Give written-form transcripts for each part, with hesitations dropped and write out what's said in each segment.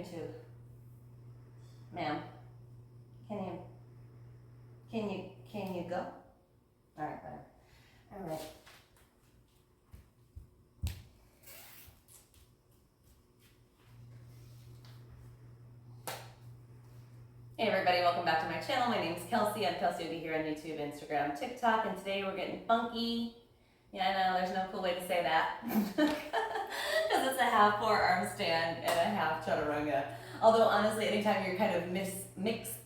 into? Ma'am, can you go? All right, fine. All right. Hey everybody, welcome back to my channel. My name is Kelsey. I'm Kelsey Yogi here on YouTube, Instagram, TikTok, and today we're getting funky. Yeah, I know, there's no cool way to say that. Because it's a half forearm stand and a half chaturanga. Although honestly, anytime you're kind of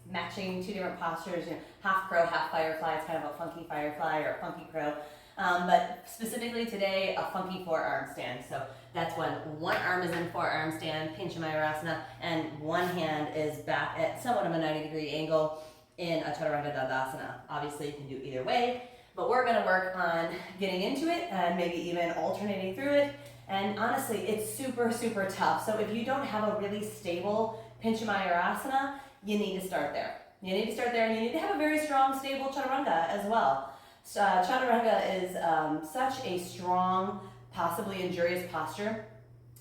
matching two different postures, you know, half crow, half firefly, it's kind of a funky firefly or a funky crow. But specifically today, a funky forearm stand. So that's when one arm is in forearm stand, Pincha Mayurasana, and one hand is back at somewhat of a 90-degree angle in a Chaturanga Dandasana. Obviously, you can do either way, but we're going to work on getting into it and maybe even alternating through it. And honestly, it's super, super tough. So if you don't have a really stable Pincha Mayurasana, you need to start there. You need to start there, and you need to have a very strong, stable Chaturanga as well. Chaturanga is such a strong, possibly injurious posture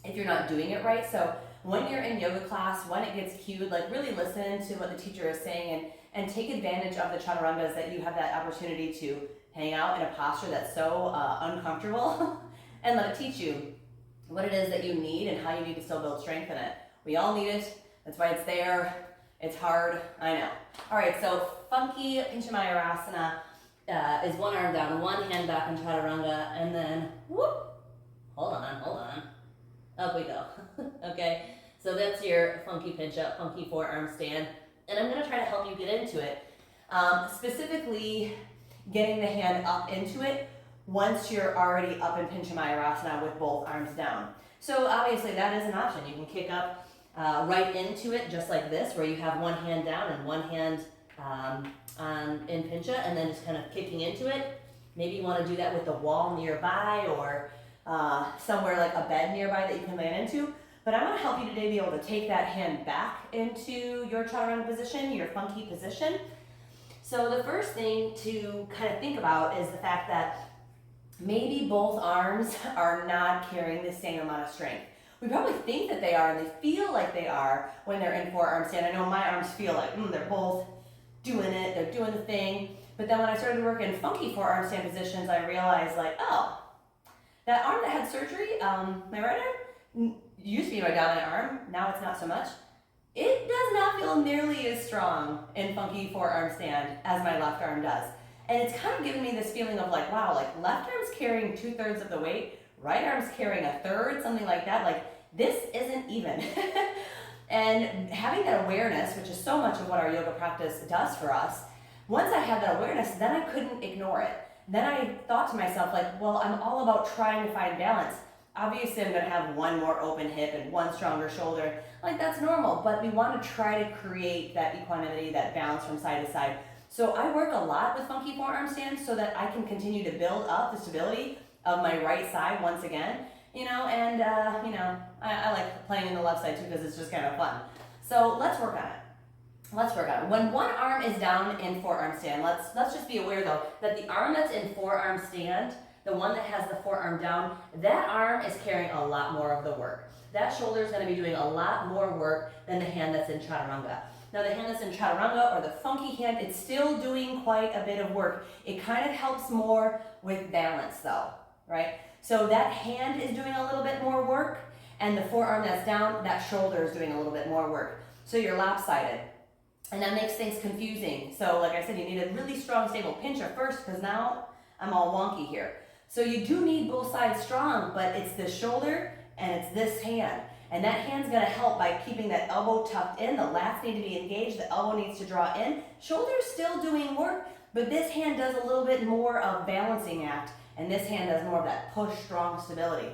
if you're not doing it right. So when you're in yoga class, when it gets cued, like really listen to what the teacher is saying and take advantage of the Chaturangas that you have that opportunity to hang out in a posture that's so uncomfortable and let it teach you what it is that you need and how you need to still build strength in it. We all need it. That's why it's there. It's hard. I know. All right, so funky Pincha Mayurasana is one arm down, one hand back in Chaturanga, and then whoop, hold on, up we go. Okay, so that's your funky pincha, funky forearm stand, and I'm gonna try to help you get into it. Specifically, getting the hand up into it once you're already up in Pincha Mayurasana with both arms down. So obviously that is an option. You can kick up right into it just like this, where you have one hand down and one hand in pincha, and then just kind of kicking into it. Maybe you want to do that with the wall nearby or somewhere like a bed nearby that you can land into. But I want to help you today be able to take that hand back into your chaturanga position, your funky position. So the first thing to kind of think about is the fact that maybe both arms are not carrying the same amount of strength. We probably think that they are, and they feel like they are when they're in forearm stand. I know my arms feel like they're both doing it, they're doing the thing. But then when I started to work in funky forearm stand positions, I realized like, oh, that arm that had surgery, my right arm, used to be my dominant arm, now it's not so much. It does not feel nearly as strong in funky forearm stand as my left arm does. And it's kind of given me this feeling of like, wow, like left arm's carrying 2/3 of the weight, right arm's carrying 1/3, something like that. Like this isn't even. And having that awareness, which is so much of what our yoga practice does for us, once I had that awareness, then I couldn't ignore it. Then I thought to myself, like, well, I'm all about trying to find balance. Obviously, I'm going to have one more open hip and one stronger shoulder. Like, that's normal, but we want to try to create that equanimity, that balance from side to side. So I work a lot with funky forearm stands so that I can continue to build up the stability of my right side once again. And I like playing in the left side too because it's just kind of fun. So let's work on it. When one arm is down in forearm stand, let's just be aware though that the arm that's in forearm stand, the one that has the forearm down, that arm is carrying a lot more of the work. That shoulder is going to be doing a lot more work than the hand that's in chaturanga. Now the hand that's in chaturanga or the funky hand, it's still doing quite a bit of work. It kind of helps more with balance though, right? So that hand is doing a little bit more work, and the forearm that's down, that shoulder is doing a little bit more work. So you're lopsided, and that makes things confusing. So like I said, you need a really strong, stable pincha first, because now I'm all wonky here. So you do need both sides strong, but it's this shoulder and it's this hand. And that hand's gonna help by keeping that elbow tucked in, the lats need to be engaged, the elbow needs to draw in. Shoulder's still doing work, but this hand does a little bit more of balancing act. And this hand does more of that push, strong stability.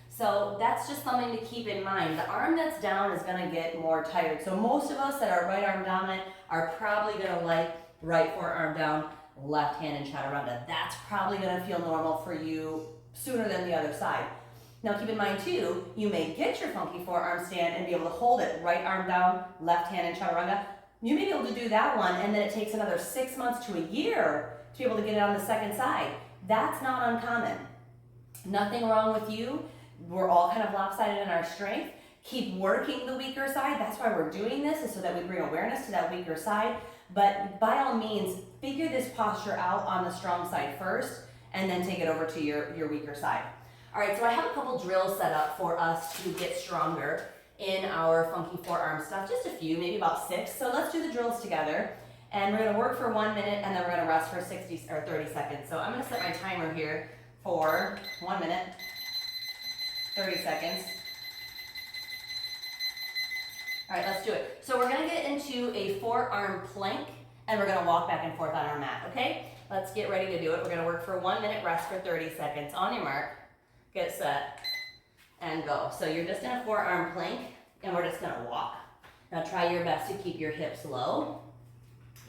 So that's just something to keep in mind. The arm that's down is going to get more tired. So most of us that are right arm dominant are probably going to like right forearm down, left hand in chaturanga. That's probably going to feel normal for you sooner than the other side. Now keep in mind too, you may get your funky forearm stand and be able to hold it right arm down, left hand in chaturanga. You may be able to do that one, and then it takes another 6 months to a year to be able to get it on the second side. That's not uncommon. Nothing wrong with you. We're all kind of lopsided in our strength. keep working the weaker side. That's why we're doing this, is so that we bring awareness to that weaker side. But by all means, figure this posture out on the strong side first, and then take it over to your weaker side. All right, so I have a couple drills set up for us to get stronger in our funky forearm stuff, just a few, maybe about 6. So let's do the drills together. And we're gonna work for 1 minute, and then we're gonna rest for 60 or 30 seconds. So I'm gonna set my timer here for 1 minute, 30 seconds. All right, let's do it. So we're gonna get into a forearm plank, and we're gonna walk back and forth on our mat, okay? Let's get ready to do it. We're gonna work for 1 minute, rest for 30 seconds. On your mark, get set, and go. So you're just in a forearm plank, and we're just gonna walk. Now try your best to keep your hips low.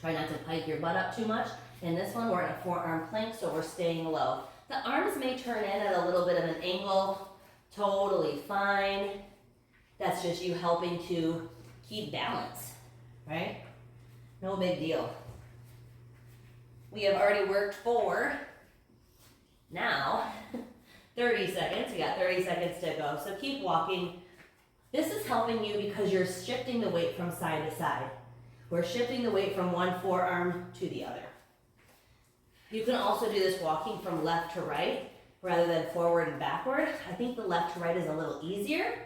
Try not to pike your butt up too much. In this one, we're in a forearm plank, so we're staying low. The arms may turn in at a little bit of an angle. Totally fine. That's just you helping to keep balance, right? No big deal. We have already worked for, now, 30 seconds. We got 30 seconds to go. So keep walking. This is helping you because you're shifting the weight from side to side. We're shifting the weight from one forearm to the other. You can also do this walking from left to right rather than forward and backward. I think the left to right is a little easier.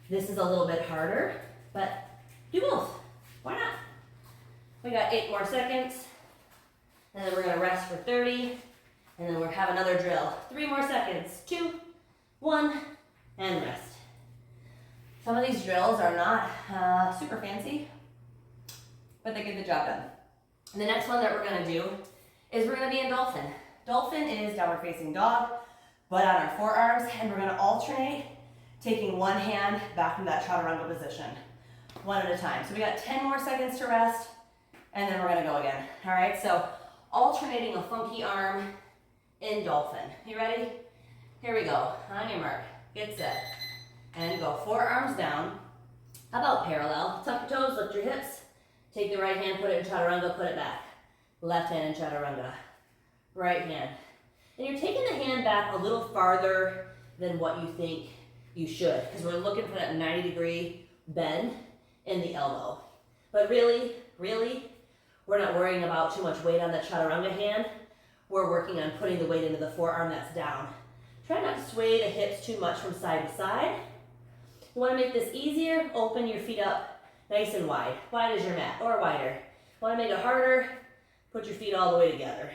This is a little bit harder, but do both. Why not? We got 8 more seconds, and then we're gonna rest for 30, and then we'll have another drill. 3 more seconds, 2, 1, and rest. Some of these drills are not super fancy, but they get the job done. And the next one that we're gonna do is we're gonna be in dolphin. Dolphin is downward facing dog, but on our forearms, and we're gonna alternate taking one hand back from that chaturanga position, one at a time. So we got 10 more seconds to rest, and then we're gonna go again. All right, so alternating a funky arm in dolphin. You ready? Here we go. On your mark, get set, and go. Forearms down, about parallel. Tuck your toes, lift your hips. Take the right hand, put it in chaturanga, put it back. Left hand in chaturanga. Right hand. And you're taking the hand back a little farther than what you think you should, because we're looking for that 90-degree bend in the elbow. But really, we're not worrying about too much weight on the chaturanga hand. We're working on putting the weight into the forearm that's down. Try not to sway the hips too much from side to side. You want to make this easier, open your feet up nice and wide. Wide as your mat, or wider. Want to make it harder, put your feet all the way together.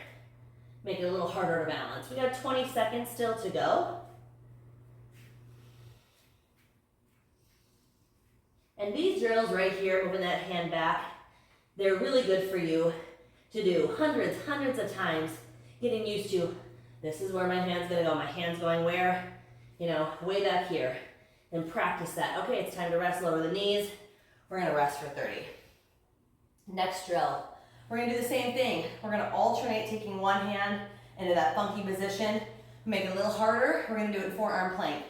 Make it a little harder to balance. We got 20 seconds still to go. And these drills right here, moving that hand back, they're really good for you to do hundreds of times, getting used to, this is where my hand's gonna go. My hand's going where? You know, way back here. And practice that. Okay, it's time to rest, lower the knees. We're gonna rest for 30. Next drill, we're gonna do the same thing. We're gonna alternate taking one hand into that funky position, make it a little harder. We're gonna do it forearm plank.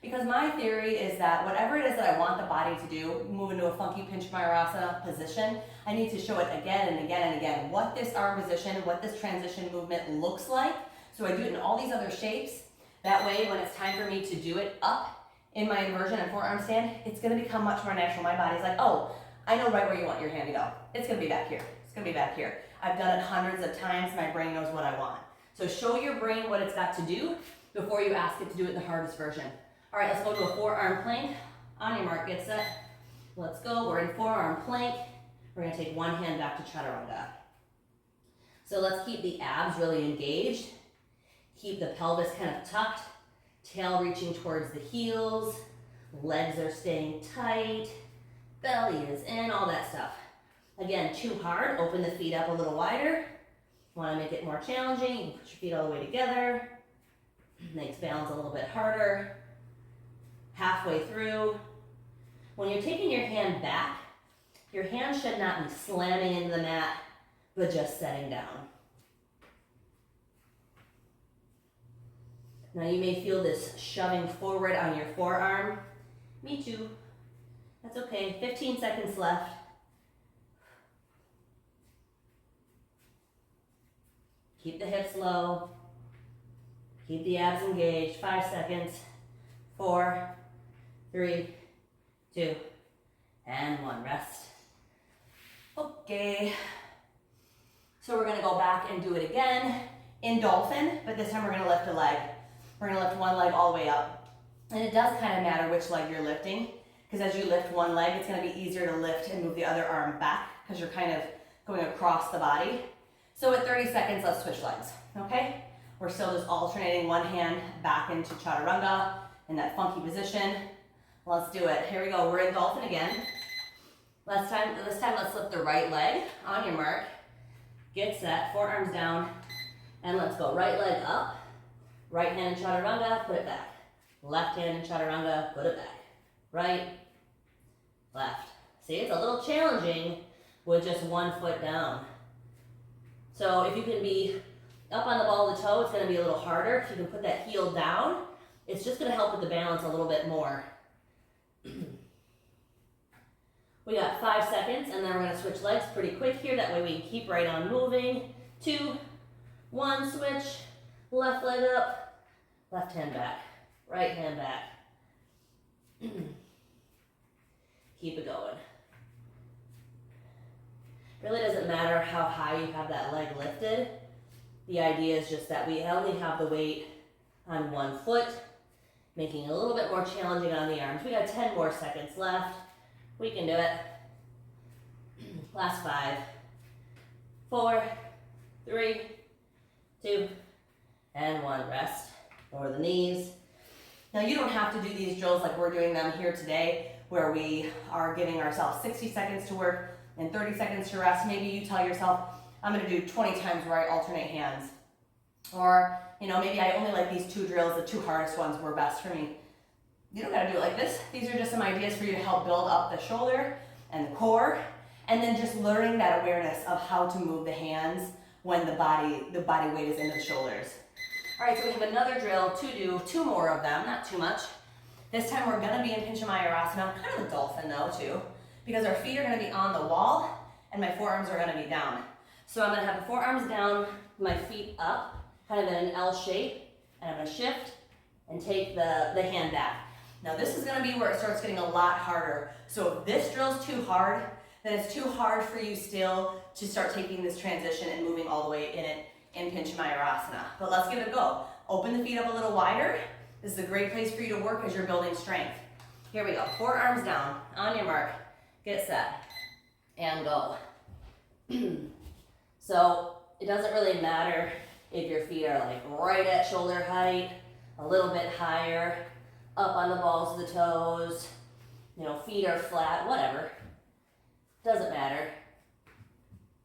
Because my theory is that whatever it is that I want the body to do, move into a funky pinch Mayurasana position, I need to show it again and again and again what this arm position, what this transition movement looks like. So I do it in all these other shapes. That way, when it's time for me to do it up in my inversion and forearm stand, it's gonna become much more natural. My body's like, oh, I know right where you want your hand to go. It's gonna be back here. It's gonna be back here. I've done it hundreds of times. My brain knows what I want. So show your brain what it's got to do before you ask it to do it in the hardest version. All right, let's go to a forearm plank. On your mark, get set. Let's go. We're in forearm plank. We're gonna take one hand back to chaturanga. So let's keep the abs really engaged. Keep the pelvis kind of tucked, tail reaching towards the heels, legs are staying tight, belly is in, all that stuff. Again, too hard, open the feet up a little wider. Want to make it more challenging, you can put your feet all the way together. Makes balance a little bit harder. Halfway through. When you're taking your hand back, your hand should not be slamming into the mat, but just setting down. Now you may feel this shoving forward on your forearm. Me too. That's okay. 15 seconds left. Keep the hips low. Keep the abs engaged. 5 seconds. 4, 3, 2, and 1. Rest. Okay. So we're gonna go back and do it again in dolphin, but this time we're gonna lift a leg. We're gonna lift one leg all the way up. And it does kind of matter which leg you're lifting, because as you lift one leg, it's gonna be easier to lift and move the other arm back, because you're kind of going across the body. So at 30 seconds, let's switch legs, okay? We're still just alternating one hand back into chaturanga in that funky position. Let's do it. Here we go. We're in dolphin again. This time, let's lift the right leg. On your mark. Get set. Forearms down. And let's go. Right leg up. Right hand in chaturanga. Put it back. Left hand in chaturanga. Put it back. Right. Left. See, it's a little challenging with just one foot down. So if you can be up on the ball of the toe, it's going to be a little harder. If you can put that heel down, it's just going to help with the balance a little bit more. We got 5 seconds, and then we're going to switch legs pretty quick here. That way we can keep right on moving. 2, 1, switch. Left leg up. Left hand back. Right hand back. Keep it going. Really doesn't matter how high you have that leg lifted. The idea is just that we only have the weight on one foot, making it a little bit more challenging on the arms. We got 10 more seconds left. We can do it. Last 5, 4, 3, 2, and 1. Rest. Lower the knees. Now you don't have to do these drills like we're doing them here today, where we are giving ourselves 60 seconds to work and 30 seconds to rest. Maybe you tell yourself, I'm gonna do 20 times where I alternate hands. Or, maybe I only like these 2 drills, the 2 hardest ones were best for me. You don't gotta do it like this. These are just some ideas for you to help build up the shoulder and the core, and then just learning that awareness of how to move the hands when the body weight is into the shoulders. All right, so we have another drill to do 2 more of them, not too much. This time we're gonna be in Pinchamayurasana, kind of a dolphin though too, because our feet are gonna be on the wall and my forearms are gonna be down. So I'm gonna have the forearms down, my feet up, kind of in an L shape, and I'm gonna shift and take the hand back. Now this is gonna be where it starts getting a lot harder. So if this drill's too hard, then it's too hard for you still to start taking this transition and moving all the way in it in Pinchamayurasana. But let's give it a go. Open the feet up a little wider. This is a great place for you to work as you're building strength. Here we go. Forearms down. On your mark. Get set. And go. So it doesn't really matter if your feet are like right at shoulder height, a little bit higher, up on the balls of the toes, feet are flat, whatever. Doesn't matter.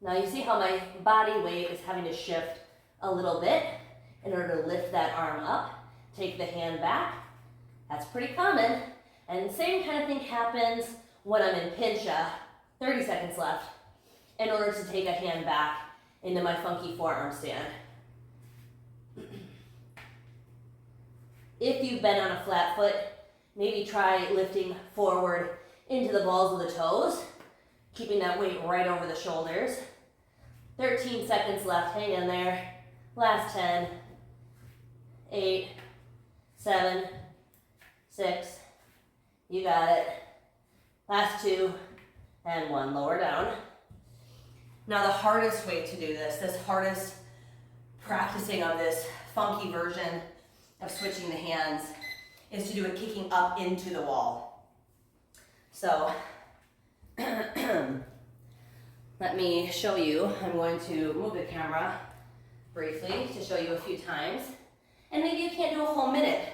Now you see how my body weight is having to shift a little bit in order to lift that arm up, take the hand back. That's pretty common. And the same kind of thing happens when I'm in pincha, 30 seconds left, in order to take a hand back into my funky forearm stand. If you've been on a flat foot, maybe try lifting forward into the balls of the toes, keeping that weight right over the shoulders. 13 seconds left, hang in there. Last 10, 8, 7, 6, you got it. Last 2, and 1, lower down. Now the hardest way to do this hardest practicing of this funky version of switching the hands is to do it kicking up into the wall. So let me show you. I'm going to move the camera briefly to show you a few times. And maybe you can't do a whole minute,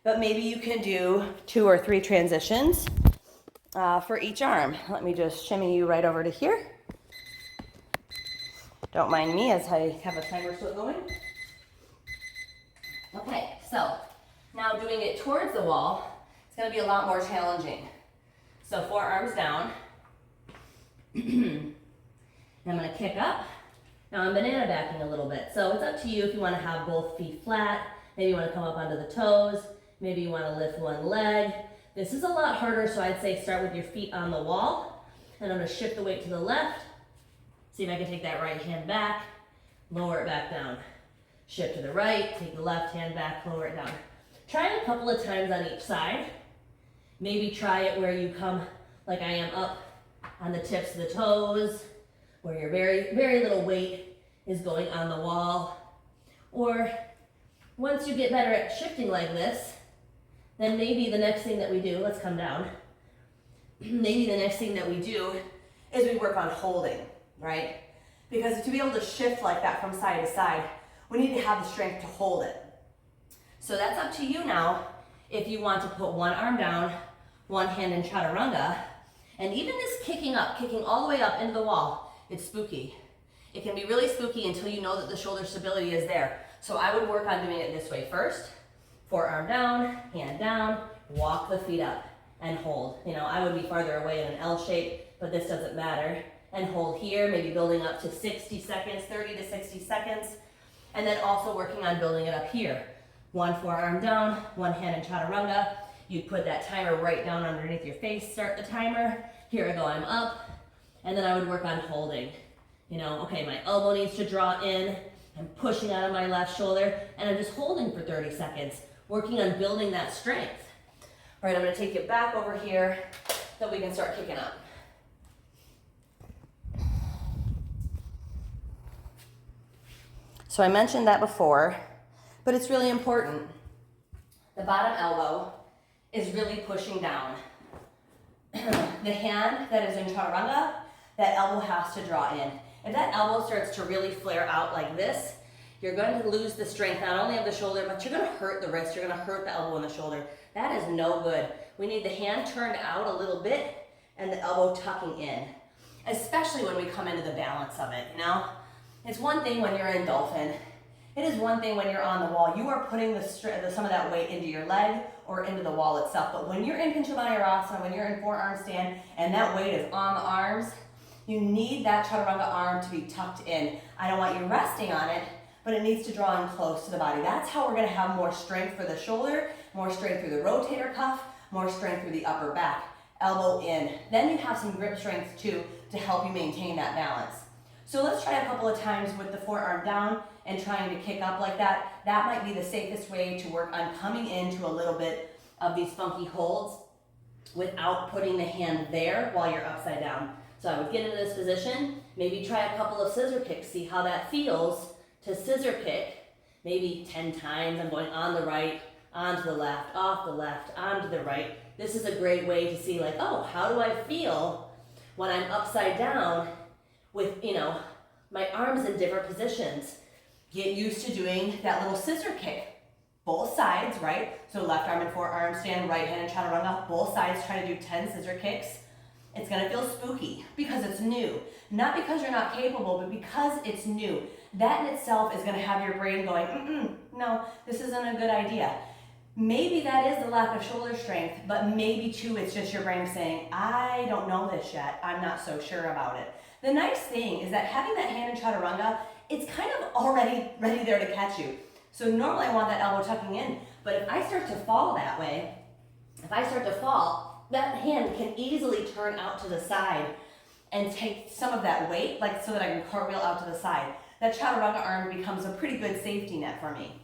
but maybe you can do 2 or 3 transitions for each arm. Let me just shimmy you right over to here. Don't mind me as I have a timer still going. Okay, so now doing it towards the wall, it's going to be a lot more challenging. So forearms down. I'm going to kick up. Now I'm banana backing a little bit. So it's up to you if you want to have both feet flat. Maybe you want to come up onto the toes. Maybe you want to lift one leg. This is a lot harder, so I'd say start with your feet on the wall. And I'm going to shift the weight to the left. See if I can take that right hand back, lower it back down. Shift to the right, take the left hand back, lower it down. Try it a couple of times on each side. Maybe try it where you come like I am up on the tips of the toes, where your very, very little weight is going on the wall. Or once you get better at shifting like this, then maybe the next thing that we do, let's come down. Maybe the next thing that we do is we work on holding, right? Because to be able to shift like that from side to side, we need to have the strength to hold it. So that's up to you now if you want to put one arm down, one hand in chaturanga, and even this kicking up, kicking all the way up into the wall, it's spooky. It can be really spooky until you know that the shoulder stability is there. So I would work on doing it this way first. Forearm down, hand down, walk the feet up and hold. You know, I would be farther away in an L shape, but this doesn't matter. And hold here, maybe building up to 60 seconds, 30 to 60 seconds. And then also working on building it up here. One forearm down, one hand in chaturanga. You'd put that timer right down underneath your face, start the timer. Here I go, I'm up. And then I would work on holding. You know, okay, my elbow needs to draw in. I'm pushing out of my left shoulder, and I'm just holding for 30 seconds, working on building that strength. All right, I'm gonna take you back over here so we can start kicking up. So I mentioned that before, but it's really important. The bottom elbow is really pushing down. The hand that is in chaturanga, that elbow has to draw in. If that elbow starts to really flare out like this, you're going to lose the strength not only of the shoulder, but you're going to hurt the wrist, you're going to hurt the elbow and the shoulder. That is no good. We need the hand turned out a little bit and the elbow tucking in, especially when we come into the balance of it, you know? It's one thing when you're in dolphin. It is one thing when you're on the wall. You are putting some of that weight into your leg or into the wall itself. But when you're in Panchamayurasana, when you're in forearm stand, and that weight is on the arms, you need that chaturanga arm to be tucked in. I don't want you resting on it, but it needs to draw in close to the body. That's how we're gonna have more strength for the shoulder, more strength through the rotator cuff, more strength through the upper back, elbow in. Then you have some grip strength too to help you maintain that balance. So let's try a couple of times with the forearm down and trying to kick up like that. That might be the safest way to work on coming into a little bit of these funky holds without putting the hand there while you're upside down. So I would get into this position, maybe try a couple of scissor kicks, see how that feels to scissor kick, maybe 10 times. I'm going on the right, onto the left, off the left, onto the right. This is a great way to see like, oh, how do I feel when I'm upside down with, you know, my arms in different positions. Get used to doing that little scissor kick. Both sides, right? So left arm and forearm stand, right hand and chaturanga. Both sides try to do 10 scissor kicks. It's gonna feel spooky because it's new. Not because you're not capable, but because it's new. That in itself is gonna have your brain going, no, this isn't a good idea. Maybe that is the lack of shoulder strength, but maybe too it's just your brain saying, I don't know this yet. I'm not so sure about it. The nice thing is that having that hand in chaturanga, it's kind of already ready there to catch you. So normally I want that elbow tucking in, but if I start to fall that way, that hand can easily turn out to the side and take some of that weight, like so that I can cartwheel out to the side. That chaturanga arm becomes a pretty good safety net for me.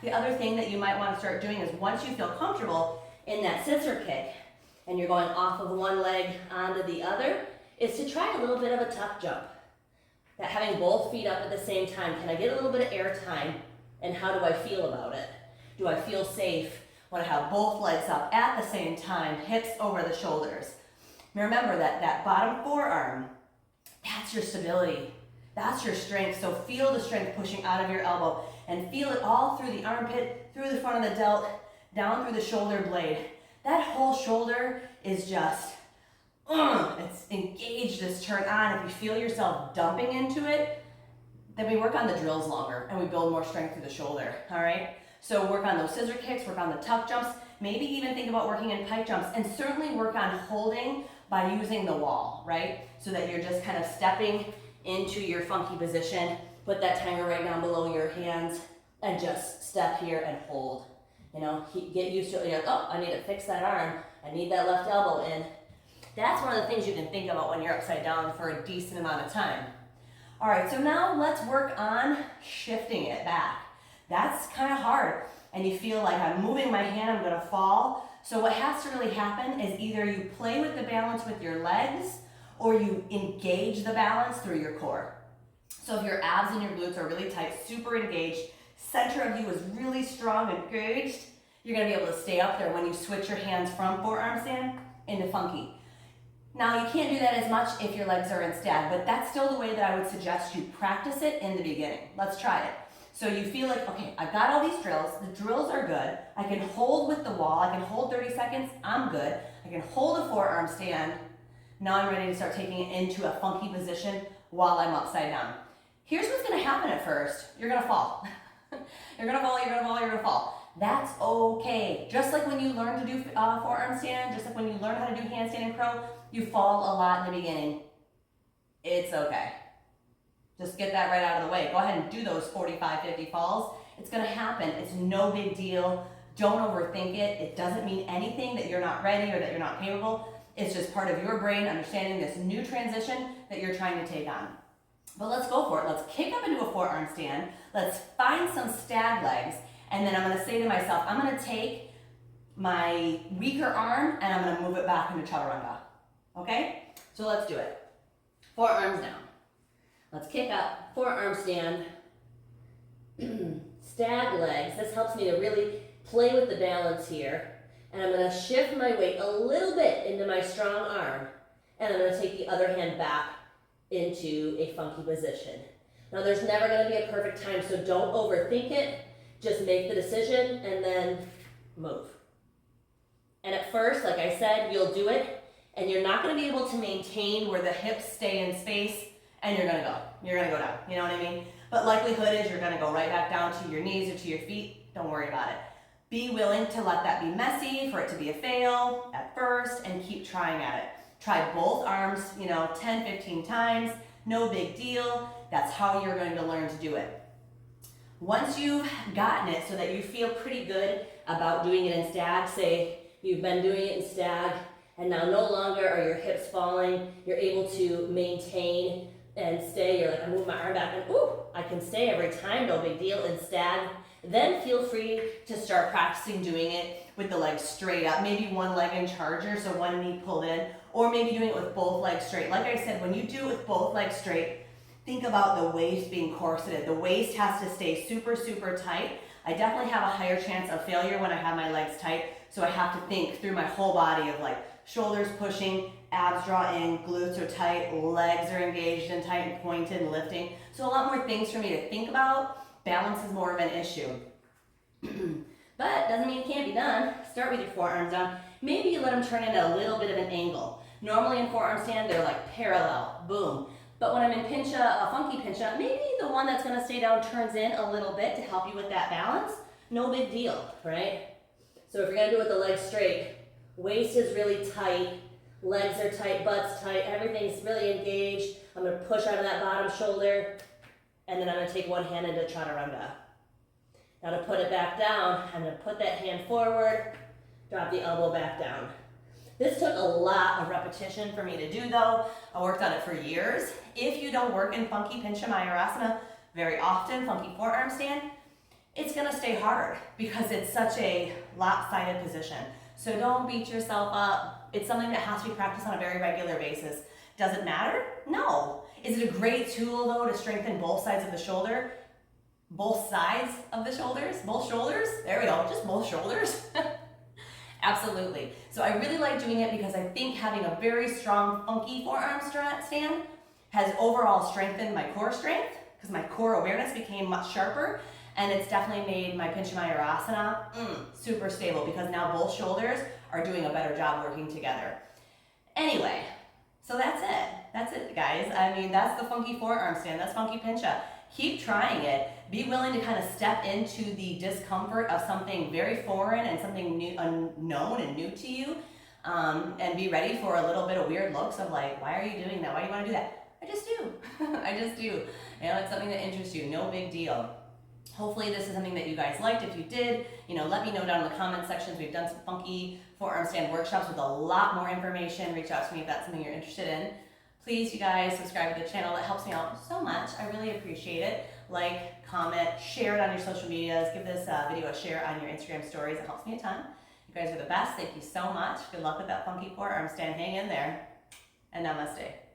The other thing that you might want to start doing is once you feel comfortable in that scissor kick and you're going off of one leg onto the other, is to try a little bit of a tuck jump. That having both feet up at the same time, can I get a little bit of air time and how do I feel about it? Do I feel safe when I have both legs up at the same time, hips over the shoulders? Remember that bottom forearm, that's your stability. That's your strength. So feel the strength pushing out of your elbow and feel it all through the armpit, through the front of the delt, down through the shoulder blade. That whole shoulder is just, it's engaged, it's turned on. If you feel yourself dumping into it, then we work on the drills longer and we build more strength through the shoulder, all right? So work on those scissor kicks, work on the tuck jumps, maybe even think about working in pike jumps, and certainly work on holding by using the wall, right? So that you're just kind of stepping into your funky position, put that timer right down below your hands, and just step here and hold. You know, get used to it. You're like, oh, I need to fix that arm. I need that left elbow in. That's one of the things you can think about when you're upside down for a decent amount of time. All right, so now let's work on shifting it back. That's kind of hard. And you feel like I'm moving my hand, I'm gonna fall. So what has to really happen is either you play with the balance with your legs or you engage the balance through your core. So if your abs and your glutes are really tight, super engaged, center of you is really strong and engaged, you're gonna be able to stay up there when you switch your hands from forearm stand into funky. Now you can't do that as much if your legs are in stag, but that's still the way that I would suggest you practice it in the beginning. Let's try it. So you feel like, okay, I've got all these drills, the drills are good, I can hold with the wall, I can hold 30 seconds, I'm good, I can hold a forearm stand, now I'm ready to start taking it into a funky position while I'm upside down. Here's what's gonna happen at first, you're gonna fall. You're gonna fall, you're gonna fall, you're gonna fall. That's okay. Just like when you learn to do forearm stand, just like when you learn how to do handstand and crow, you fall a lot in the beginning. It's okay. Just get that right out of the way. Go ahead and do those 45, 50 falls. It's gonna happen. It's no big deal. Don't overthink it. It doesn't mean anything that you're not ready or that you're not capable. It's just part of your brain understanding this new transition that you're trying to take on. But let's go for it. Let's kick up into a forearm stand. Let's find some stag legs. And then I'm gonna say to myself, I'm gonna take my weaker arm and I'm gonna move it back into chaturanga. Okay? So let's do it. Forearms down. Let's kick up, forearm stand, stag legs. This helps me to really play with the balance here. And I'm gonna shift my weight a little bit into my strong arm. And I'm gonna take the other hand back into a funky position. Now there's never gonna be a perfect time, so don't overthink it. Just make the decision and then move. And at first, like I said, you'll do it and you're not gonna be able to maintain where the hips stay in space and you're gonna go down, you know what I mean? But likelihood is you're gonna go right back down to your knees or to your feet. Don't worry about it. Be willing to let that be messy, for it to be a fail at first, and keep trying at it. Try both arms, 10, 15 times, no big deal. That's how you're going to learn to do it. Once you've gotten it so that you feel pretty good about doing it in stag, say you've been doing it in stag and now no longer are your hips falling, you're able to maintain and stay, you're like, I move my arm back and ooh, I can stay every time, no big deal in stag. Then feel free to start practicing doing it with the legs straight up, maybe one leg in charger, so one knee pulled in, or maybe doing it with both legs straight. Like I said, when you do it with both legs straight, think about the waist being corseted. The waist has to stay super, super tight. I definitely have a higher chance of failure when I have my legs tight, so I have to think through my whole body of like shoulders pushing, abs draw in, glutes are tight, legs are engaged and tight and pointed and lifting. So a lot more things for me to think about. Balance is more of an issue. But doesn't mean it can't be done. Start with your forearms down. Maybe you let them turn into a little bit of an angle. Normally in forearm stand, they're like parallel, boom. But when I'm in pincha, a funky pincha, maybe the one that's gonna stay down turns in a little bit to help you with that balance. No big deal, right? So if you're gonna do it with the legs straight, waist is really tight, legs are tight, butt's tight, everything's really engaged. I'm gonna push out of that bottom shoulder, and then I'm gonna take one hand into chaturanga. Now to put it back down, I'm gonna put that hand forward, drop the elbow back down. This took a lot of repetition for me to do though. I worked on it for years. If you don't work in funky pincha mayurasana very often, funky forearm stand, it's gonna stay hard because it's such a lopsided position. So don't beat yourself up. It's something that has to be practiced on a very regular basis. Does it matter? No. Is it a great tool though to strengthen both sides of the shoulder? Both sides of the shoulders? Both shoulders? There we go, just both shoulders. Absolutely. So I really like doing it because I think having a very strong, funky forearm stand has overall strengthened my core strength because my core awareness became much sharper, and it's definitely made my pincha mayurasana super stable because now both shoulders are doing a better job working together. Anyway, so that's it. That's it, guys. I mean, that's the funky forearm stand. That's funky pincha. Keep trying it. Be willing to kind of step into the discomfort of something very foreign and something new, unknown and new to you, and be ready for a little bit of weird looks of like, why are you doing that? Why do you want to do that? I just do. I just do. You know, it's something that interests you. No big deal. Hopefully this is something that you guys liked. If you did, let me know down in the comment sections. We've done some funky forearm stand workshops with a lot more information. Reach out to me if that's something you're interested in. Please, you guys, subscribe to the channel. It helps me out so much. I really appreciate it. Like, comment, share it on your social medias. Give this video a share on your Instagram stories. It helps me a ton. You guys are the best. Thank you so much. Good luck with that funky forearm stand. Hang in there. And namaste.